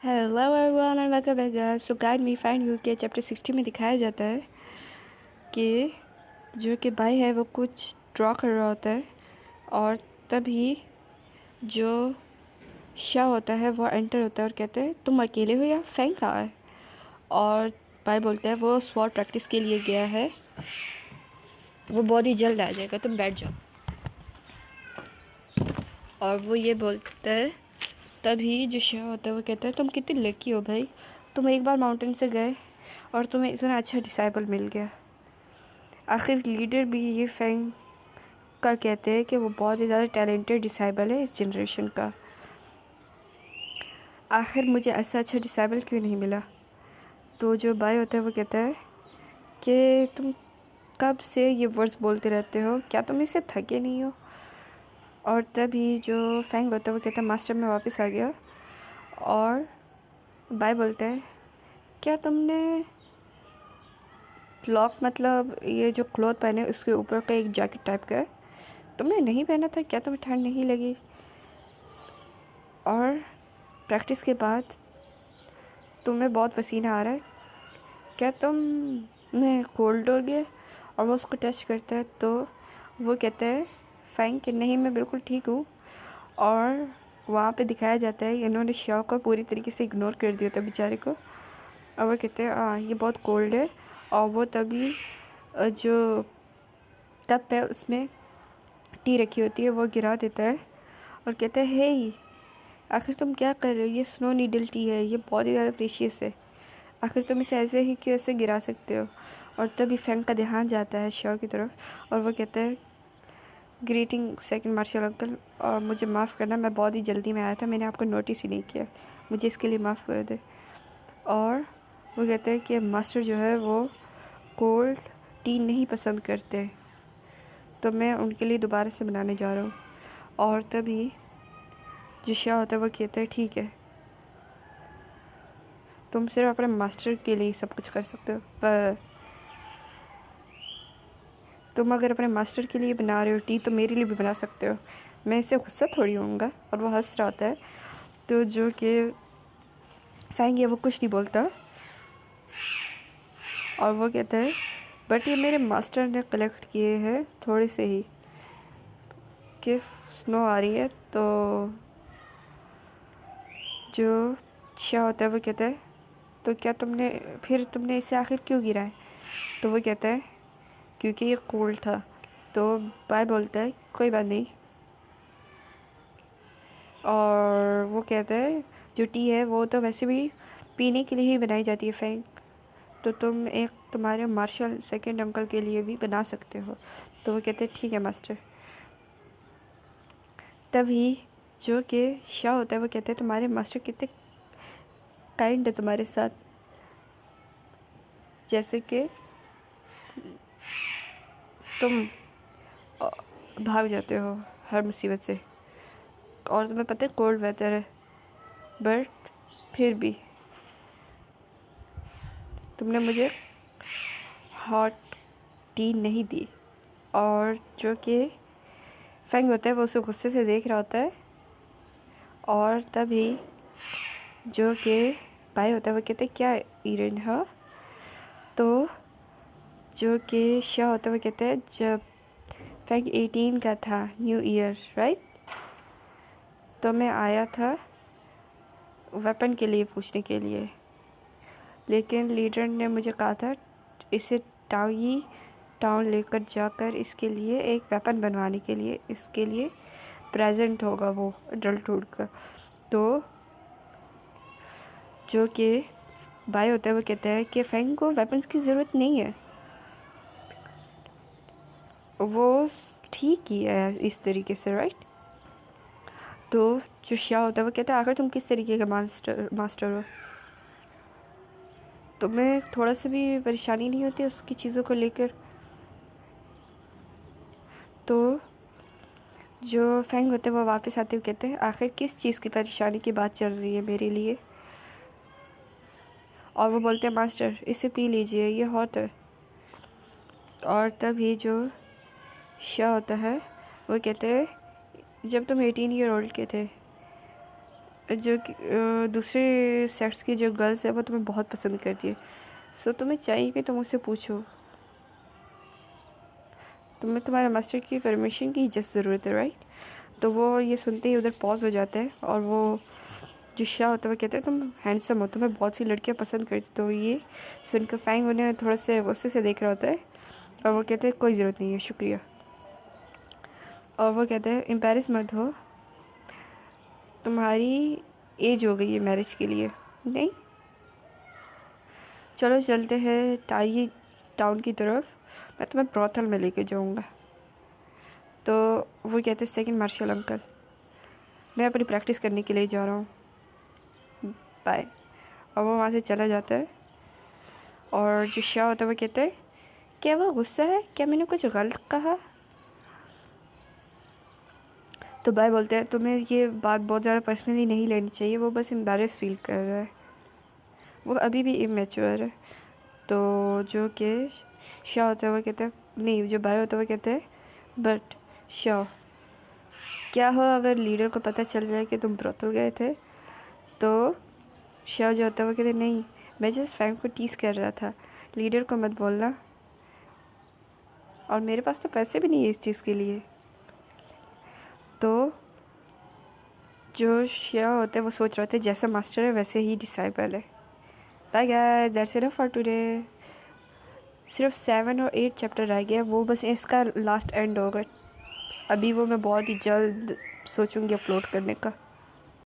Hello everyone and welcome back guys. So guide me find you के chapter 60 में दिखाया जाता है कि जो कि भाई है वो कुछ ड्रॉ कर रहा होता है और तभी जो शाह होता है वो एंटर होता है और कहते हैं तुम अकेले हो या फैंग कहाँ है। और भाई बोलता है वो स्वॉर्ड प्रैक्टिस के लिए गया है, वो बहुत ही जल्द आ जाएगा, तुम बैठ जाओ। और वो ये बोलता है, तभी जो शाह होता है वो कहता है तुम कितनी लकी हो भाई, तुम एक बार माउंटेन से गए और तुम्हें इतना अच्छा डिसाइबल मिल गया। आखिर लीडर भी ये फैंग का कहते हैं कि वो बहुत ही ज़्यादा टैलेंटेड डिसाइबल है इस जनरेशन का। आखिर मुझे ऐसा अच्छा डिसाइबल क्यों नहीं मिला। तो जो बाय होता है वो कहता है कि तुम कब से ये वर्ड्स बोलते रहते हो, क्या तुम इससे थके नहीं हो। और तभी जो फैंग होता है वो कहता है मास्टर मैं वापस आ गया। और बाय बोलता है क्या तुमने क्लॉक मतलब ये जो क्लॉथ पहने उसके ऊपर का एक जैकेट टाइप का है, तुमने नहीं पहना था, क्या तुम्हें ठंड नहीं लगी। और प्रैक्टिस के बाद तुम्हें बहुत पसीना आ रहा है, क्या तुम्हें कोल्ड हो गया। और वो उसको टच करता है तो वो कहता है फैंग कि नहीं मैं बिल्कुल ठीक हूँ। और वहाँ पे दिखाया जाता है इन्होंने शॉ को पूरी तरीके से इग्नोर कर दिया था बेचारे को। और वो कहते हैं हाँ ये बहुत कोल्ड है। और वो तभी जो टप है उसमें टी रखी होती है वो गिरा देता है और कहता है हे आखिर तुम क्या कर रहे हो, ये स्नो नीडल टी है, ये बहुत ही ज़्यादा प्रेशियस है, आखिर तुम इसे ऐसे ही क्यों ऐसे गिरा सकते हो। और तभी फैंग का ध्यान जाता है शॉ की तरफ और वो कहता है ग्रीटिंग सेकंड मार्शल अंकल, और मुझे माफ़ करना मैं बहुत ही जल्दी में आया था, मैंने आपको नोटिस ही नहीं किया, मुझे इसके लिए माफ़ कर दे। और वो कहते हैं कि मास्टर जो है वो कोल्ड टी नहीं पसंद करते, तो मैं उनके लिए दोबारा से बनाने जा रहा हूँ। और तभी जो शाह होता है वो कहता है ठीक है तुम सिर्फ अपने मास्टर के लिए सब कुछ कर सकते हो, पर तुम अगर अपने मास्टर के लिए बना रहे हो टी तो मेरे लिए भी बना सकते हो, मैं इससे गुस्सा थोड़ी होऊंगा। और वो हंस रहा होता है तो जो कि फैंग है वो कुछ नहीं बोलता। और वो कहता है बट ये मेरे मास्टर ने कलेक्ट किए हैं थोड़े से ही, कि स्नो आ रही है। तो जो शाह होता है वो कहता है तो क्या तुमने इसे आखिर क्यों गिरा है। तो वो कहता है क्योंकि ये कोल्ड था। तो बाय बोलता है कोई बात नहीं। और वो कहता है जो टी है वो तो वैसे भी पीने के लिए ही बनाई जाती है फैंग, तो तुम एक तुम्हारे मार्शल सेकंड अंकल के लिए भी बना सकते हो। तो वो कहते हैं ठीक है मास्टर। तभी जो कि शाह होता है वो कहते हैं तुम्हारे मास्टर कितने काइंड है तुम्हारे साथ, जैसे कि तुम भाग जाते हो हर मुसीबत से, और तुम्हें पता है कोल्ड वेदर है, बट फिर भी तुमने मुझे हॉट टी नहीं दी। और जो कि फैंग होता है वो उसे गुस्से से देख रहा होता है। और तभी जो कि भाई होता है वो कहते क्या इरन है। तो जो कि शाह होता है वो कहते हैं जब फैंग 18 का था न्यू ईयर राइट, तो मैं आया था वेपन के लिए पूछने के लिए, लेकिन लीडर ने मुझे कहा था इसे टाउन लेकर जाकर इसके लिए एक वेपन बनवाने के लिए, इसके लिए प्रेजेंट होगा वो अडल्टहुड का। तो जो कि भाई होता है वो कहता है कि फैंग को वेपन्स की ज़रूरत नहीं है, वो ठीक ही है इस तरीके से राइट। तो जो शाह होता है वो कहता है आखिर तुम किस तरीके का मास्टर हो, तुम्हें थोड़ा सा भी परेशानी नहीं होती उसकी चीज़ों को लेकर। तो जो फैंग होते हैं वो वापस आते हुए कहते हैं आखिर किस चीज़ की परेशानी की बात चल रही है मेरे लिए। और वो बोलते हैं मास्टर इसे पी लीजिए ये हॉट है। और तभी जो शाह होता है वो कहते हैं जब तुम 18 ईयर ओल्ड के थे जो दूसरे सेक्स की जो गर्ल्स है वो तुम्हें बहुत पसंद करती है, सो तुम्हें चाहिए कि तुम उससे पूछो, तुम्हें तुम्हारे मास्टर की परमिशन की जस्ट ज़रूरत है, राइट। तो वो ये सुनते ही उधर पॉज हो जाता है, और वो जो शाह होता है वो कहते हैं तुम हैंडसम हो, तुम्हें बहुत सी लड़कियां पसंद करती। तो ये सुनकर फैंग उन्हें थोड़ा से गुस्से से देख रहा होता है, और वो कहते हैं कोई ज़रूरत नहीं है, शुक्रिया। और वो कहते हैं एम्बैरेस मत हो, तुम्हारी एज हो गई है मैरिज के लिए। नहीं, चलो चलते हैं टाई टाउन की तरफ, मैं तुम्हें ब्रॉथल में लेके जाऊंगा। तो वो कहते हैं सेकंड मार्शल अंकल, मैं अपनी प्रैक्टिस करने के लिए जा रहा हूँ, बाय। और वो वहाँ से चला जाता है। और जो शाह होता है वो कहते हैं क्या वो गुस्सा है, क्या मैंने कुछ गलत कहा। तो बाय बोलते हैं तुम्हें ये बात बहुत ज़्यादा पर्सनली नहीं लेनी चाहिए, वो बस एम्बैरेस फील कर रहा है, वो अभी भी इमेच्योर है। तो जो कि शाह होता है वो कहते हैं, नहीं, जो बाय होता है वो कहते हैं बट शाह, क्या हो अगर लीडर को पता चल जाए कि तुम ब्रोथल गए थे। तो शाह जो होता है वो कहते हैं नहीं, मैं जस्ट फ्रैंक को टीज कर रहा था, लीडर को मत बोलना, और मेरे पास तो पैसे भी नहीं है इस चीज़ के लिए। तो जो शाह होता है वो सोच रहे थे जैसा मास्टर है वैसे ही डिसाइपल है। Bye guys, that's it for today. सिर्फ 7 और 8 चैप्टर रह गया, वो बस इसका लास्ट एंड होगा। अभी वो मैं बहुत ही जल्द सोचूंगी अपलोड करने का।